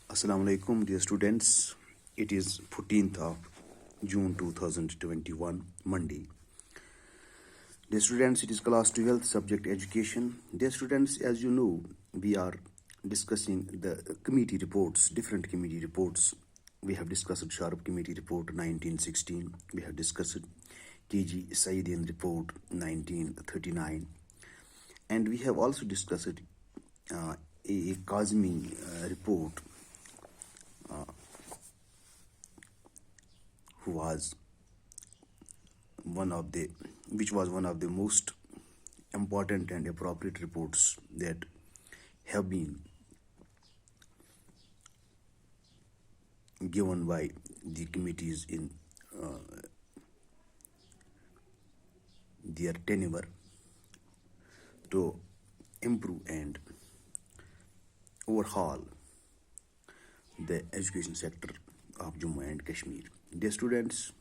Assalamu alaikum, dear students. It is 14th of June 2021, Monday. Dear students, it is class 12, subject education. Dear students, as you know, we are discussing the committee reports, different committee reports. We have discussed Sharp Committee Report 1916. We have discussed KG Saidian Report 1939. And we have also discussed a Kazmi report who was which was one of the most important and appropriate reports that have been given by the committees in their tenure to improve and overhaul the education sector of Jammu and Kashmir. Dear students,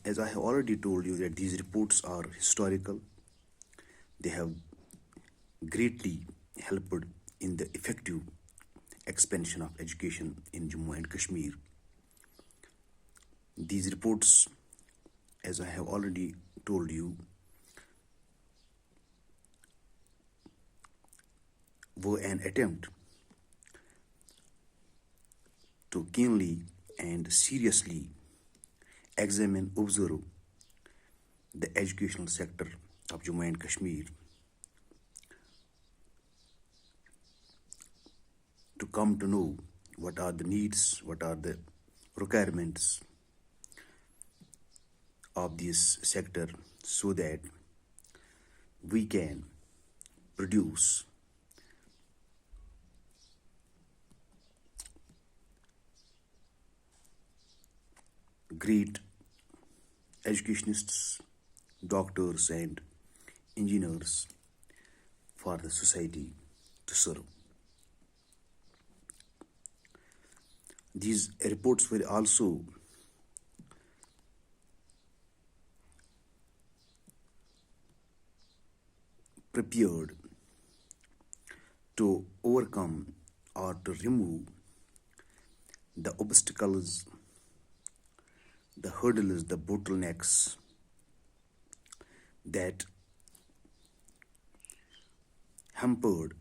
as I have already told you that these reports are historical, they have greatly helped in the effective expansion of education in Jammu and Kashmir. These reports, as I have already told you, were an attempt to keenly and seriously examine, observe the educational sector of Jammu and Kashmir, to come to know what are the needs, what are the requirements of this sector, so that we can produce great educationists, doctors, and engineers for the society to serve. These reports were also prepared to overcome or to remove the obstacles, the hurdles, the bottlenecks that hampered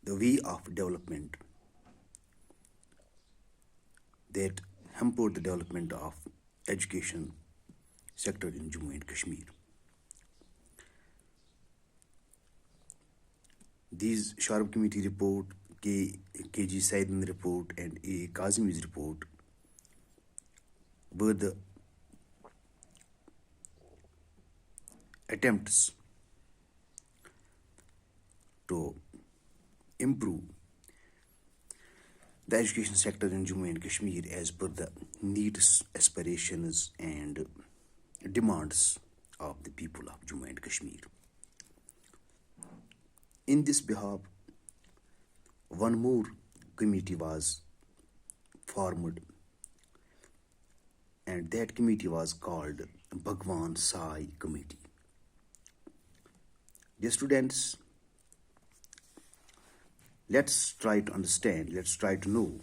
the way of development, that hampered the development of education sector in Jammu and Kashmir. These Sharp Committee report, KG Saidan report, and A. Kazimi's report were the attempts to improve the education sector in Jammu and Kashmir as per the needs, aspirations, and demands of the people of Jammu and Kashmir. In this behalf, one more committee was formed, and that committee was called Bhagwan Sahay Committee. Dear students, let's try to understand, let's try to know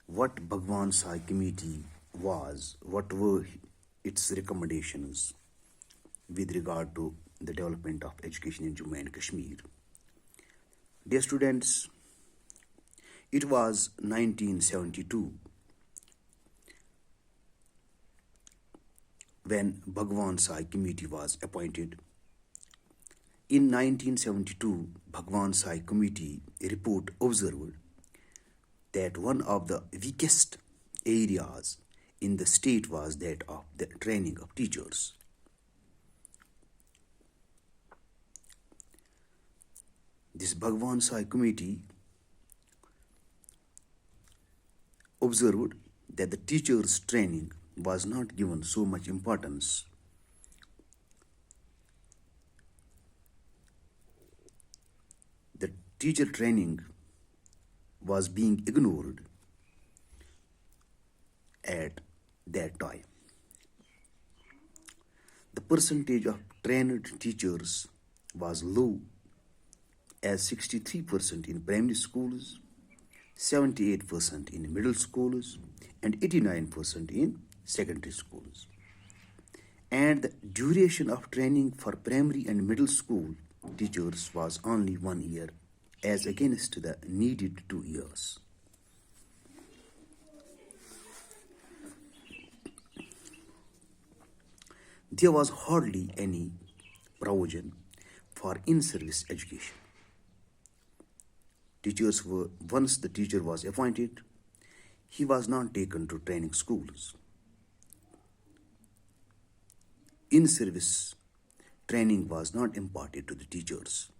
what Bhagwan Sahay Committee was, what were its recommendations with regard to the development of education in Jammu and Kashmir. Dear students, it was 1972 when Bhagwan Sahay Committee was appointed. In 1972, Bhagwan Sahay Committee report observed that one of the weakest areas in the state was that of the training of teachers. This Bhagwan Sahay Committee observed that the teachers' training was not given so much importance. The teacher training was being ignored at that time. The percentage of trained teachers was low as 63% in primary schools, 78% in middle schools, and 89% in secondary schools. And the duration of training for primary and middle school teachers was only 1 year, as against the needed 2 years. There was hardly any provision for in-service education. Once the teacher was appointed, he was not taken to training schools. In-service training was not imparted to the teachers.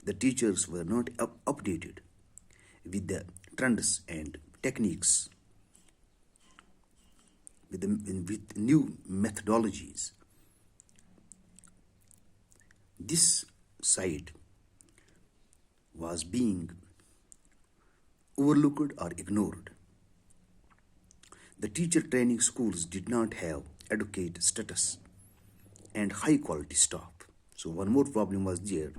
The teachers were not updated with the trends and techniques, with new methodologies. This side was being overlooked or ignored. The teacher training schools did not have adequate status and high quality staff. So one more problem was there.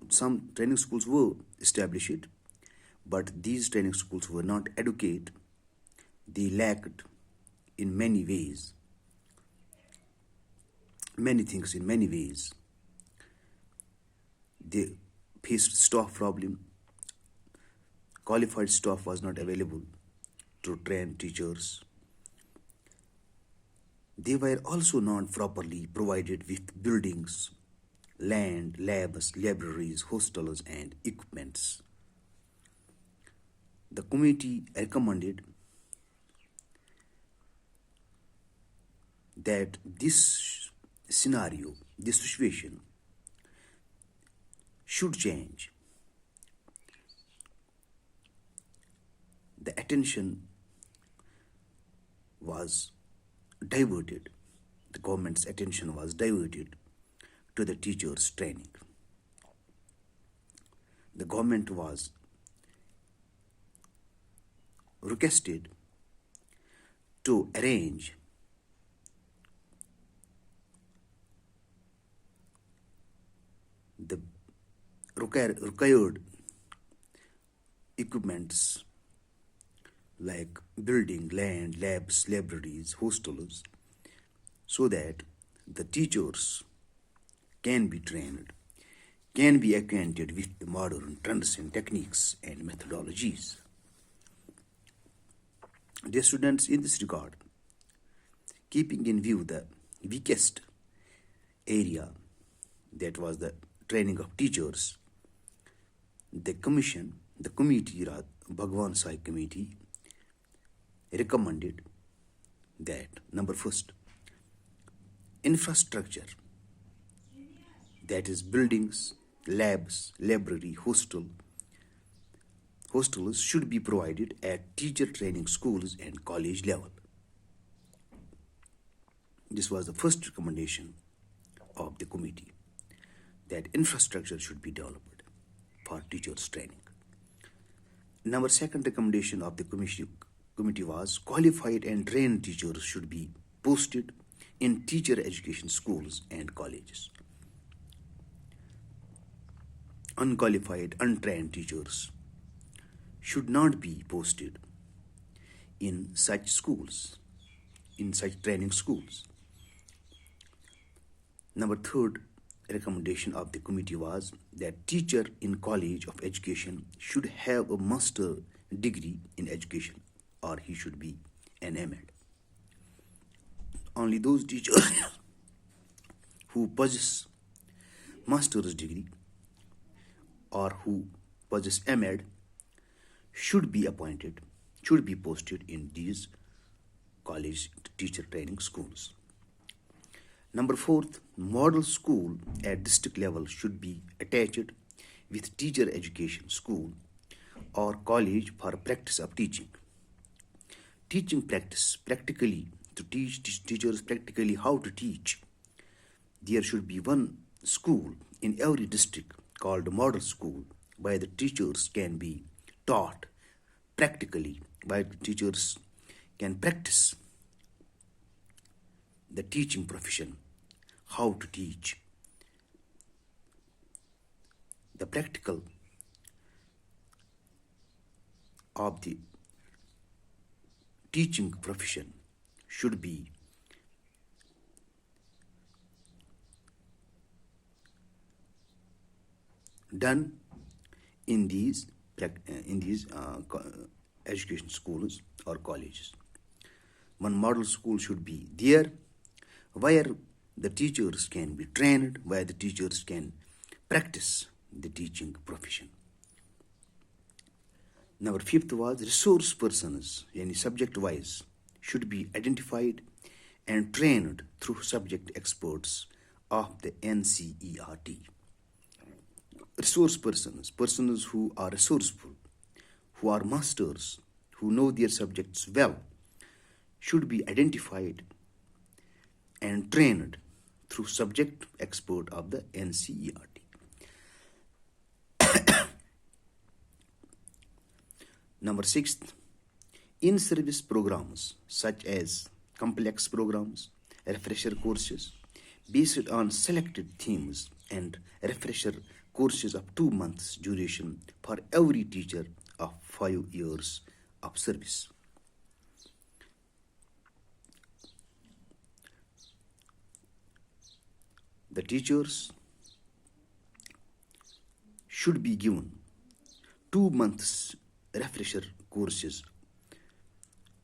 Some training schools were established, but these training schools were not adequate. They lacked in many ways, many things in many ways. They faced staff problem. Qualified staff was not available to train teachers. They were also not properly provided with buildings, land, labs, libraries, hostels, and equipments. The committee recommended that this situation should change. The attention was diverted, the government's attention was diverted to the teachers' training. The government was requested to arrange the required equipments like building, land, labs, libraries, hostels, so that the teachers can be trained, can be acquainted with the modern trends and techniques and methodologies. Dear students, in this regard, keeping in view the weakest area, that was the training of teachers, the committee, Bhagwan Sahay committee, recommended that number first, infrastructure, that is buildings, labs, library, hostels should be provided at teacher training schools and college level. This was the first recommendation of the committee, that infrastructure should be developed for teachers training. Number second recommendation of the committee was qualified and trained teachers should be posted in teacher education schools and colleges. Unqualified, untrained teachers should not be posted in such schools, in such training schools. Number third recommendation of the committee was that teacher in college of education should have a master degree in education, or he should be an M.Ed. Only those teachers who possess master's degree or who possess M.Ed should be posted in these college teacher training schools. Number fourth, model school at district level should be attached with teacher education school or college for practice of teaching. Teaching practice, practically, to teach teachers practically how to teach. There should be one school in every district called model school, where the teachers can be taught practically, where the teachers can practice the teaching profession, how to teach the practical of the teaching profession should be done in these education schools or colleges. One model school should be there where the teachers can be trained, where the teachers can practice the teaching profession. Number fifth was resource persons, yani subject wise, should be identified and trained through subject experts of the NCERT. Resource persons, persons who are resourceful, who are masters, who know their subjects well, should be identified and trained through subject expert of the NCERT. Number sixth, in-service programs such as complex programs, refresher courses based on selected themes, and refresher courses of 2 months duration for every teacher of 5 years of service. The teachers should be given 2 months refresher courses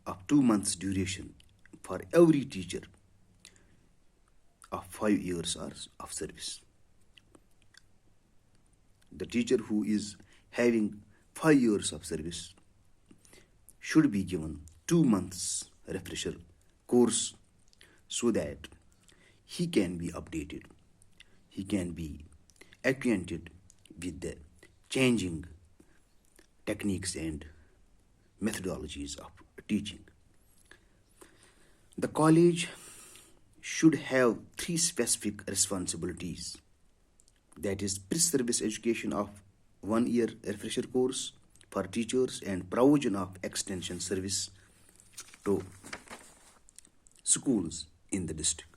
of 2 months duration for every teacher of 5 years of service. The teacher who is having 5 years of service should be given 2 months refresher course so that he can be updated, he can be acquainted with the changing techniques and methodologies of teaching. The college should have 3 specific responsibilities, that is pre-service education of 1 year refresher course for teachers and provision of extension service to schools in the district.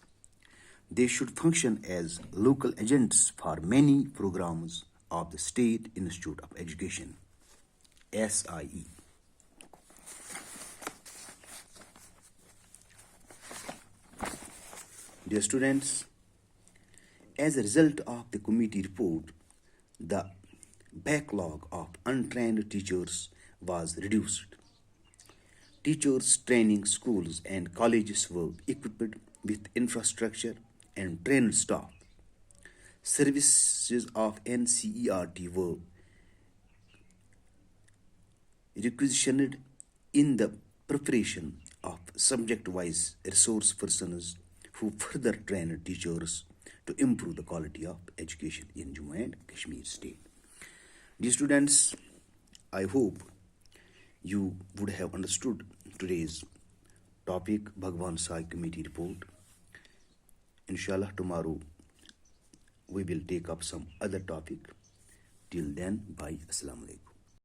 They should function as local agents for many programs of the State Institute of Education, SIE. Dear students, as a result of the committee report, the backlog of untrained teachers was reduced. Teachers training schools and colleges were equipped with infrastructure and trained staff. Services of NCERT were requisitioned in the preparation of subject-wise resource persons who further train teachers to improve the quality of education in Jammu and Kashmir state. Dear students, I hope you would have understood today's topic, Bhagwan Sahay committee report. Inshallah, tomorrow we will take up some other topic. Till then, bye. Assalamu alaikum.